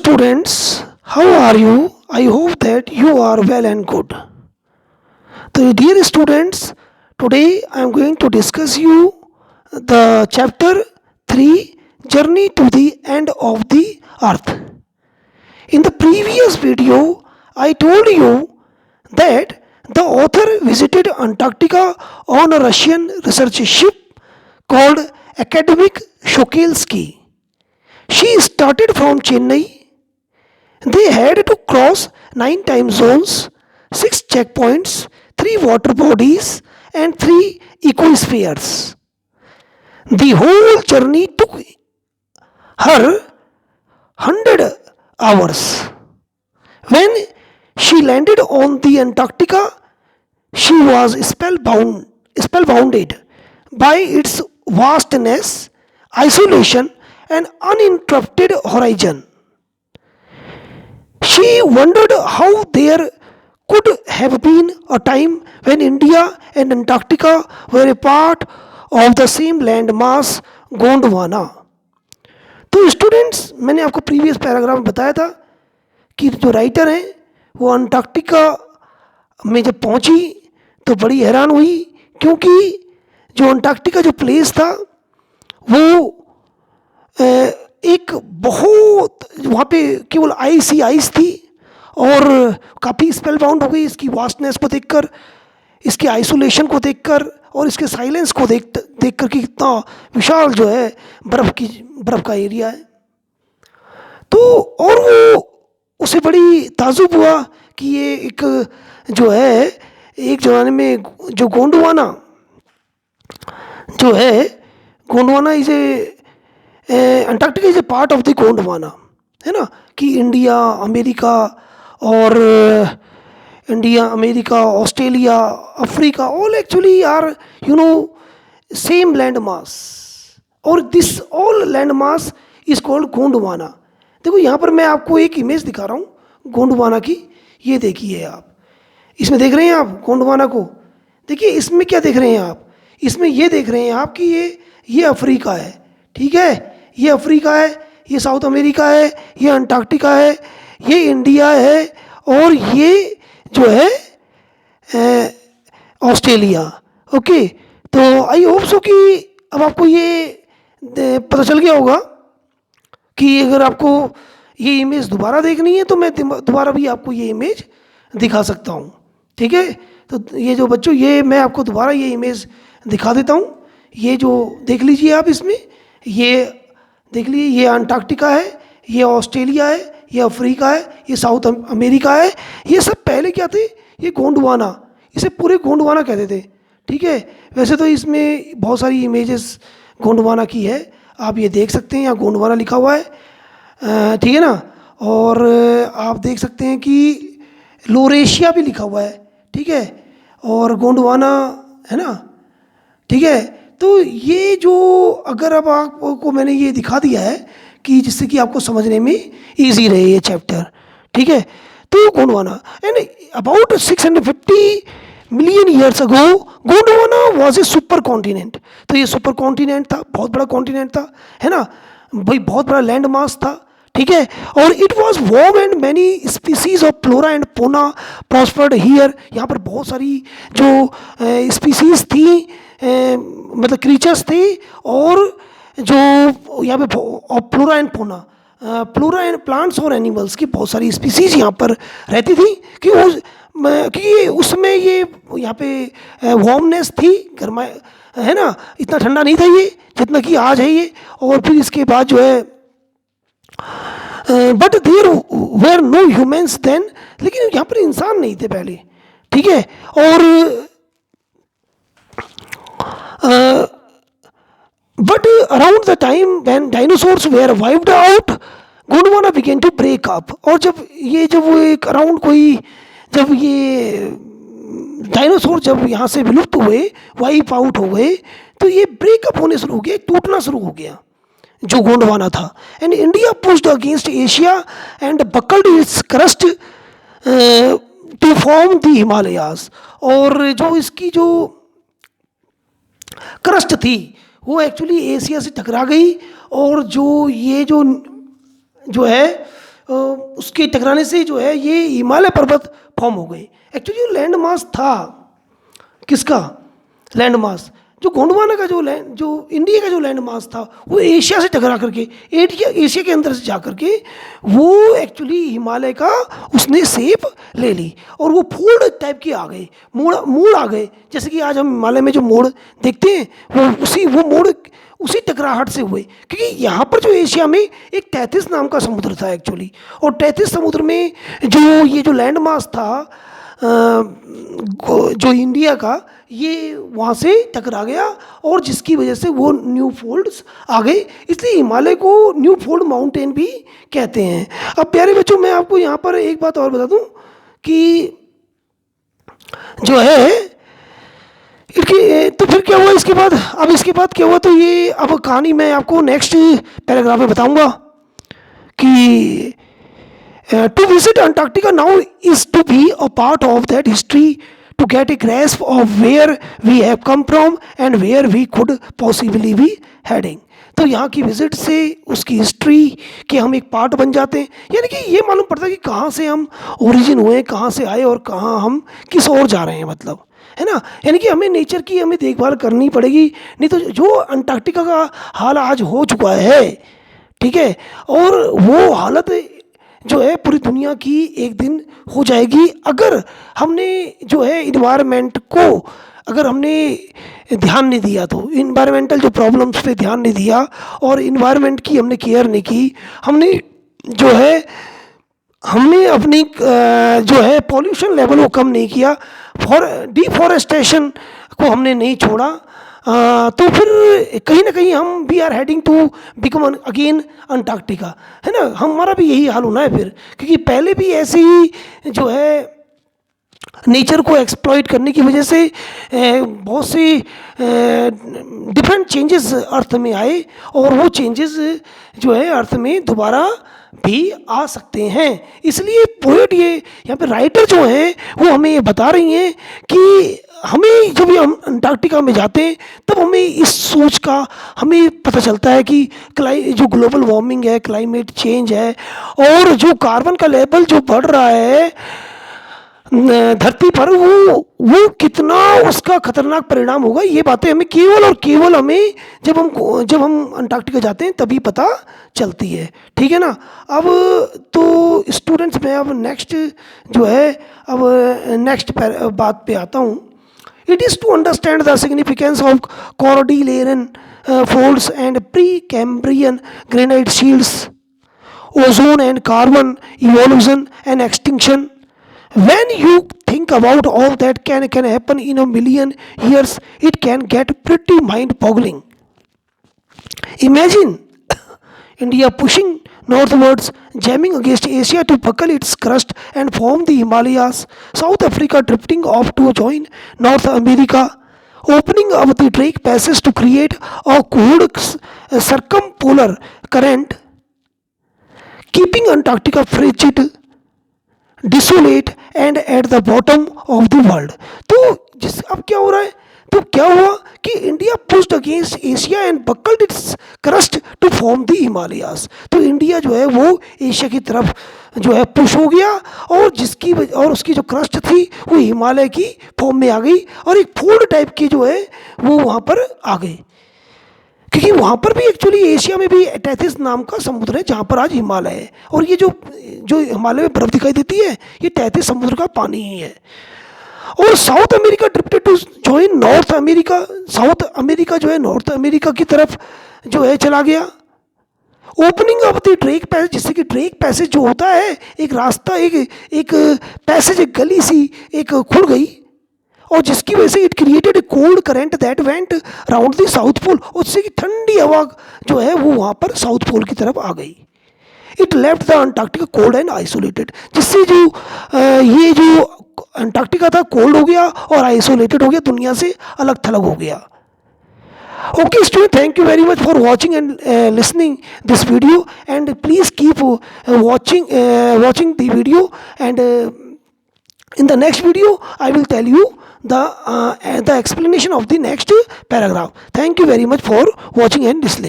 students, how are you? I hope that you are well and good. So, dear students, today I am going to discuss you the chapter 3 Journey to the End of the Earth. In the previous video, I told you that the author visited Antarctica on a Russian research ship called Academic Shokalsky. She started from Chennai. They had to cross 9 time zones, 6 checkpoints, 3 water bodies, and 3 ecospheres. The whole journey took her 100 hours. When she landed on the Antarctica, she was spellbounded by its vastness, isolation, and uninterrupted horizon. She wondered how there could have been a time when India and Antarctica were a part of the same landmass Gondwana. तो students, मैंने आपको previous paragraph में बताया था कि जो writer हैं वो अंटार्कटिका में जब पहुंची तो बड़ी हैरान हुई, क्योंकि जो अंटार्कटिका जो प्लेस था वो एक बहुत वहाँ पे केवल आइस ही आइस थी और काफ़ी स्पेल बाउंड हो गई इसकी वास्टनेस को देखकर, इसके आइसोलेशन को देखकर और इसके साइलेंस को देख कर कि कितना विशाल जो है बर्फ़ का एरिया है. तो और वो उसे बड़ी ताजुब हुआ कि ये एक जो है एक ज़माने में जो गोंडवाना जो है Gondwana is Antarctica is a part of the Gondwana, है ना, कि India America Australia Africa all actually are same land mass, और this all land mass is called Gondwana. देखो यहाँ पर मैं आपको एक इमेज दिखा रहा हूँ गोंडवाना की. ये देखिए आप, इसमें देख रहे हैं आप गोंडवाना को. देखिए इसमें क्या देख रहे हैं आप, इसमें ये देख रहे हैं आप कि ये अफ्रीका है, ठीक है, ये अफ्रीका है, ये साउथ अमेरिका है, ये अंटार्कटिका है, ये इंडिया है, और ये जो है ऑस्ट्रेलिया. ओके, तो आई होप सो कि अब आपको ये पता चल गया होगा कि अगर आपको ये इमेज दोबारा देखनी है तो मैं दोबारा भी आपको ये इमेज दिखा सकता हूँ, ठीक है. तो ये जो बच्चों, ये मैं आपको दोबारा ये इमेज दिखा देता हूँ. ये जो देख लीजिए आप, इसमें ये देख लीजिए, ये अंटार्कटिका है, ये ऑस्ट्रेलिया है, ये अफ्रीका है, ये साउथ अमेरिका है. ये सब पहले क्या थे, ये गोंडवाना, इसे पूरे गोंडवाना कहते थे, ठीक है. वैसे तो इसमें बहुत सारी इमेजेस गोंडवाना की है, आप ये देख सकते हैं, यहाँ गोंडवाना लिखा हुआ है, ठीक है ना. और आप देख सकते हैं कि लोरेशिया भी लिखा हुआ है, ठीक है, और गोंडवाना है ना, ठीक है. तो ये जो अगर अब आपको मैंने ये दिखा दिया है कि जिससे कि आपको समझने में इजी रहे ये चैप्टर, ठीक है. तो Gondwana and about 650 million years ago Gondwana was a super continent. तो ये सुपर कॉन्टिनेंट था, बहुत बड़ा कॉन्टिनेंट था, है ना भाई, बहुत बड़ा लैंड मास था, ठीक है. और it was warm and many species of flora and fauna prospered here. यहाँ पर बहुत सारी जो स्पीसीज थी, मतलब क्रीचर्स थे, और जो यहाँ पे फ्लोरा एंड फोना, फ्लोरा एंड प्लांट्स और एनिमल्स की बहुत सारी स्पीसीज यहाँ पर रहती थी कि उसमें ये यहाँ पे वार्मनेस थी, गर्मा, है ना, इतना ठंडा नहीं था ये जितना कि आज है ये. और फिर इसके बाद जो है but there were no humans then, लेकिन यहाँ पर इंसान नहीं थे पहले, ठीक है. और but around the time when dinosaurs were wiped out, Gondwana began to break up. और जब वो एक अराउंड कोई जब ये डायनासोर जब यहाँ से विलुप्त हुए, वाइप आउट हो गए, तो ये ब्रेकअप होने शुरू हो गया, टूटना शुरू हो गया जो गोंडवाना था. And India pushed against Asia and buckled its crust to form the Himalayas. और जो इसकी जो क्रस्ट थी वो एक्चुअली एशिया से टकरा गई, और जो ये जो है उसके टकराने से जो है ये हिमालय पर्वत फॉर्म हो गए। एक्चुअली जो लैंड मास था, किसका लैंड मास, जो गोंडवाना का जो इंडिया का जो लैंड मास था वो एशिया से टकरा करके एशिया के अंदर से जा करके वो एक्चुअली हिमालय का उसने शेप ले ली और वो फोल्ड टाइप के आ गए, मोड़ आ गए। जैसे कि आज हम हिमालय में जो मोड़ देखते हैं वो मोड़ उसी टकराहट से हुए, क्योंकि यहाँ पर जो एशिया में एक तैतीस नाम का समुद्र था एक्चुअली, और तैतीस समुद्र में जो लैंड मास था जो इंडिया का, ये वहाँ से टकरा गया और जिसकी वजह से वो न्यू फोल्ड्स आ गए, इसलिए हिमालय को न्यू फोल्ड माउंटेन भी कहते हैं। अब प्यारे बच्चों, मैं आपको यहाँ पर एक बात और बता दूँ कि जो है तो फिर क्या हुआ इसके बाद, अब इसके बाद क्या हुआ, तो ये अब कहानी मैं आपको नेक्स्ट पैराग्राफ में बताऊंगा कि to visit Antarctica now is to be a part of that history, to get a grasp of where we have come from and where we could possibly be heading। तो यहाँ की visit से उसकी history के हम एक part बन जाते हैं, यानी कि ये मालूम पड़ता है कि कहाँ से हम ओरिजिन हुए, कहाँ से आए और कहाँ हम किस ओर जा रहे हैं, मतलब है ना। यानी कि हमें नेचर की हमें देखभाल करनी पड़ेगी, नहीं तो जो अंटार्कटिका का हाल आज हो चुका है, ठीक है, और वो हालत जो है पूरी दुनिया की एक दिन हो जाएगी अगर हमने जो है इन्वायरमेंट को अगर हमने ध्यान नहीं दिया, तो इन्वायरमेंटल जो प्रॉब्लम्स पे ध्यान नहीं दिया और इन्वायरमेंट की हमने केयर नहीं की, हमने अपनी जो है पॉल्यूशन लेवल को कम नहीं किया, डिफॉरेस्टेशन को हमने नहीं छोड़ा, तो फिर कहीं ना कहीं हम we are heading to become again Antarctica, है ना। हमारा भी यही हाल होना है फिर, क्योंकि पहले भी ऐसे ही जो है नेचर को एक्सप्लॉइट करने की वजह से बहुत से डिफरेंट चेंजेस अर्थ में आए और वो चेंजेस जो है अर्थ में दोबारा भी आ सकते हैं। इसलिए पोएट ये यहाँ पे राइटर जो हैं वो हमें ये बता रही हैं कि हमें जब हम अंटार्कटिका में जाते हैं तब हमें इस सोच का हमें पता चलता है कि जो ग्लोबल वार्मिंग है, क्लाइमेट चेंज है और जो कार्बन का लेवल जो बढ़ रहा है धरती पर, वो कितना उसका खतरनाक परिणाम होगा, ये बातें हमें केवल और केवल हमें जब हम अंटार्कटिका जाते हैं तभी पता चलती है, ठीक है ना। अब तो स्टूडेंट्स, मैं अब नेक्स्ट बात पे आता हूँ। It is to understand the significance of Cordilleran folds and Precambrian granite shields, ozone and carbon evolution and extinction. When you think about all that can happen in a million years, it can get pretty mind-boggling. Imagine India pushing northwards, jamming against Asia to buckle its crust and form the Himalayas, South Africa drifting off to join North America, opening up the Drake Passage to create a cold circumpolar current, keeping Antarctica frigid, desolate and at the bottom of the world. तो अब क्या हो रहा है, तो क्या हुआ कि India pushed against Asia and buckled its crust to form the Himalayas. तो इंडिया जो है वो एशिया की तरफ जो है पुश हो गया और उसकी जो क्रस्ट थी वो हिमालय की फॉर्म में आ गई और एक फोल्ड टाइप की जो है वो वहाँ पर आ गई, क्योंकि वहाँ पर भी एक्चुअली एशिया में भी तैतीस नाम का समुद्र है जहाँ पर आज हिमालय है, और ये जो हिमालय में बर्फ़ दिखाई देती है ये तैतीस समुद्र का पानी ही है। और South America drifted to join North America, South America जो है नॉर्थ अमेरिका की तरफ जो है चला गया। Opening of the Drake passage, जिससे कि ड्रेक पैसेज जो होता है एक रास्ता, एक पैसेज, एक गली सी एक खुल गई और जिसकी वजह से it created a cold current that went round the South Pole, उससे कि ठंडी हवा जो है वो वहाँ पर साउथ पोल की तरफ आ गई। It left the Antarctica cold and isolated, जिससे ये जो अंटार्कटिका था कोल्ड हो गया और आइसोलेटेड हो गया, दुनिया से अलग थलग हो गया। Okay student, thank you very much for watching and listening this video, and please keep watching the video, and in the next video I will tell you the explanation of the next paragraph. Thank you very much for watching and listening.